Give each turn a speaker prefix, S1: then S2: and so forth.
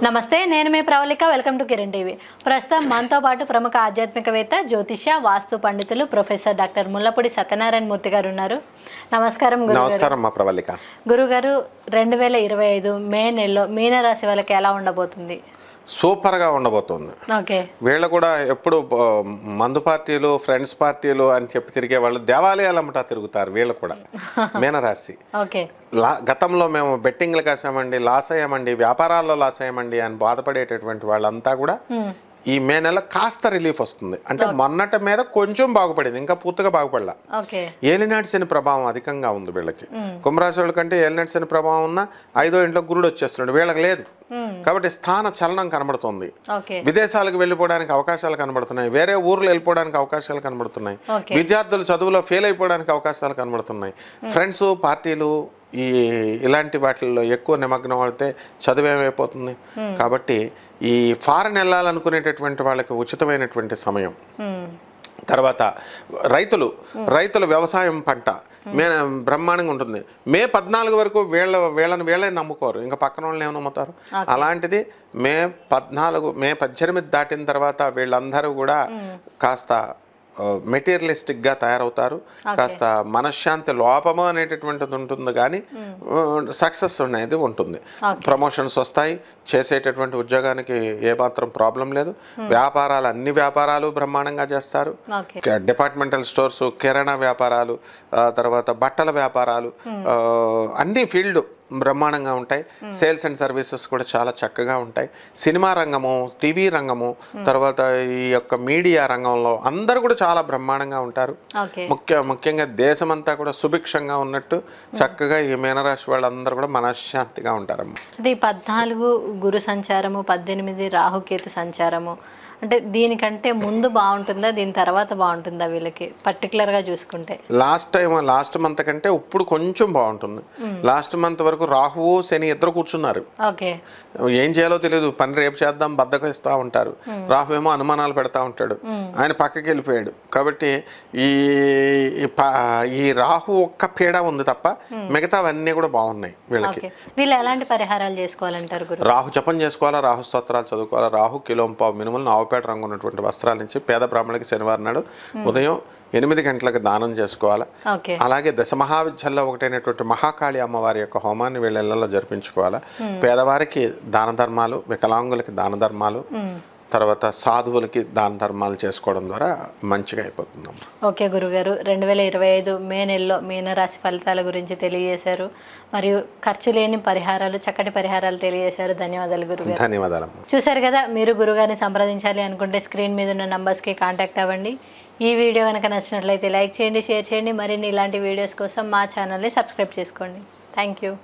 S1: నమస్తే, నేను మీ Pravalika. Welcome to Kiran TV. ప్రస్తుతం మనతో పాటు ప్రముఖ ఆధ్యాత్మికవేత్త, జ్యోతిష్య, వాస్తు పండితులు ప్రొఫెసర్ డాక్టర్ ముల్లపూడి సత్యనారాయణ మూర్తి గారు ఉన్నారు. నమస్కారం గురుగారు.
S2: నమస్కారం మా ప్రవళిక.
S1: గురుగారు, 2025 మే నెలలో మీనరాశి వాళ్ళకి ఎలా ఉండబోతుంది?
S2: సూపర్గా ఉండబోతుంది.
S1: ఓకే.
S2: వీళ్ళు కూడా ఎప్పుడు మందు పార్టీలు, ఫ్రెండ్స్ పార్టీలు అని చెప్పి తిరిగే వాళ్ళు దేవాలయాలమ్మటా తిరుగుతారు. వీళ్ళు కూడా మీనరాశి.
S1: ఓకే.
S2: గతంలో మేము బెట్టింగ్లు కాసామండి, లాస్ అయ్యామండి, వ్యాపారాల్లో లాస్ అయ్యామండి అని బాధపడేటటువంటి వాళ్ళంతా కూడా ఈ మే నెల కాస్త రిలీఫ్ వస్తుంది. అంటే మొన్నటి మీద కొంచెం బాగుపడింది, ఇంకా పూర్తిగా బాగుపడలా. ఏలినాటి శని ప్రభావం అధికంగా ఉంది వీళ్ళకి. కుంభరాశి వాళ్ళ కంటే ఏలినాటి శని ప్రభావం ఉన్న 5వ ఇంట్లో గురుడు వచ్చేస్తున్నాడు, వీళ్ళకి లేదు. కాబట్టి స్థాన చలనం కనబడుతుంది. విదేశాలకు వెళ్ళిపోవడానికి అవకాశాలు కనబడుతున్నాయి, వేరే ఊర్లు వెళ్ళిపోవడానికి అవకాశాలు కనబడుతున్నాయి, విద్యార్థులు చదువులో ఫెయిల్ అయిపోవడానికి అవకాశాలు కనబడుతున్నాయి. ఫ్రెండ్స్ పార్టీలు ఇలాంటి వాటిల్లో ఎక్కువ నిమగ్నం అవుతే చదువు ఏమైపోతుంది. కాబట్టి ఈ ఫారెన్ వెళ్ళాలనుకునేటటువంటి వాళ్ళకి ఉచితమైనటువంటి సమయం. తర్వాత రైతులు వ్యవసాయం పంట బ్రహ్మాండంగా ఉంటుంది. మే 14 వరకు వీళ్ళని నమ్ముకోరు, ఇంకా పక్కన వాళ్ళని ఏమైనా నమ్ముతారు. అలాంటిది మే 18 దాటిన తర్వాత వీళ్ళందరూ కూడా కాస్త మెటీరియలిస్టిక్గా తయారవుతారు. కాస్త మనశ్శాంతి లోపము అనేటటువంటిది ఉంటుంది, కానీ సక్సెస్ అనేది ఉంటుంది. ప్రమోషన్స్ వస్తాయి, చేసేటటువంటి ఉద్యోగానికి ఏమాత్రం ప్రాబ్లం లేదు. అన్ని వ్యాపారాలు బ్రహ్మాండంగా చేస్తారు. డిపార్ట్మెంటల్ స్టోర్స్, కిరాణా వ్యాపారాలు, తర్వాత బట్టల వ్యాపారాలు, అన్ని ఫీల్డ్ బ్రహ్మాండంగా ఉంటాయి. సేల్స్ అండ్ సర్వీసెస్ కూడా చాలా చక్కగా ఉంటాయి. సినిమా రంగము, టీవీ రంగము, తర్వాత ఈ యొక్క మీడియా రంగంలో అందరూ కూడా చాలా బ్రహ్మాండంగా ఉంటారు. ముఖ్యంగా దేశమంతా కూడా సుభిక్షంగా ఉన్నట్టు చక్కగా ఈ మీనరాశి వాళ్ళందరూ కూడా మనశ్శాంతిగా ఉంటారమ్మ.
S1: ఇది 14 గురు సంచారము, 18 రాహుకేతు సంచారము, అంటే దీనికంటే ముందు బాగుంటుందా, దీని తర్వాత బాగుంటుందా వీళ్ళకి పర్టికులర్గా చూసుకుంటే?
S2: లాస్ట్ మంత్ కంటే ఇప్పుడు కొంచెం బాగుంటుంది. లాస్ట్ మంత్ వరకు రాహువు శని ఇద్దరు కూర్చున్నారు. ఏం చేయాలో తెలియదు, పని రేపు చేద్దాం బద్దకిస్తూ ఉంటారు. రాహు ఏమో అనుమానాలు పెడతా ఉంటాడు, ఆయన పక్కకి వెళ్ళిపోయాడు. కాబట్టి ఈ రాహు ఒక్క పీడ ఉంది తప్ప మిగతావన్నీ కూడా బాగున్నాయి వీళ్ళకి.
S1: వీళ్ళు ఎలాంటి పరిహారాలు చేసుకోవాలంటారు?
S2: రాహు జపం చేసుకోవాలా, రాహు స్తోత్రాలు చదువుకోవాలా, రాహు కిలోంపావు మినుములు నావపేట రంగు ఉన్నటువంటి వస్త్రాల నుంచి పేద బ్రాహ్మణులకి శనివారం నాడు ఉదయం 8 గంటలకు దానం చేసుకోవాలా. అలాగే దశమహావిద్యల్లో ఒకటైనటువంటి మహాకాళి అమ్మవారి యొక్క హోమాన్ని వీళ్ళ ఇళ్లలో జరిపించుకోవాలా. పేదవారికి దాన ధర్మాలు, వికలాంగులకి దాన ధర్మాలు, తర్వాత సాధువులకి దాన ధర్మాలు చేసుకోవడం ద్వారా మంచిగా అయిపోతుంది.
S1: ఓకే గురుగారు, 2025 మే నెలలో మీనరాశి ఫలితాల గురించి తెలియజేశారు, మరియు ఖర్చు లేని పరిహారాలు, చక్కటి పరిహారాలు తెలియజేశారు. ధన్యవాదాలు గురుగారు.
S2: ధన్యవాదాలు.
S1: చూశారు కదా, మీరు గురుగారిని సంప్రదించాలి అనుకుంటే స్క్రీన్ మీద ఉన్న నంబర్స్కి కాంటాక్ట్ అవ్వండి. ఈ వీడియో కనుక నచ్చినట్లయితే లైక్ చేయండి, షేర్ చేయండి. మరిన్ని ఇలాంటి వీడియోస్ కోసం మా ఛానల్ని సబ్స్క్రైబ్ చేసుకోండి. Thank you.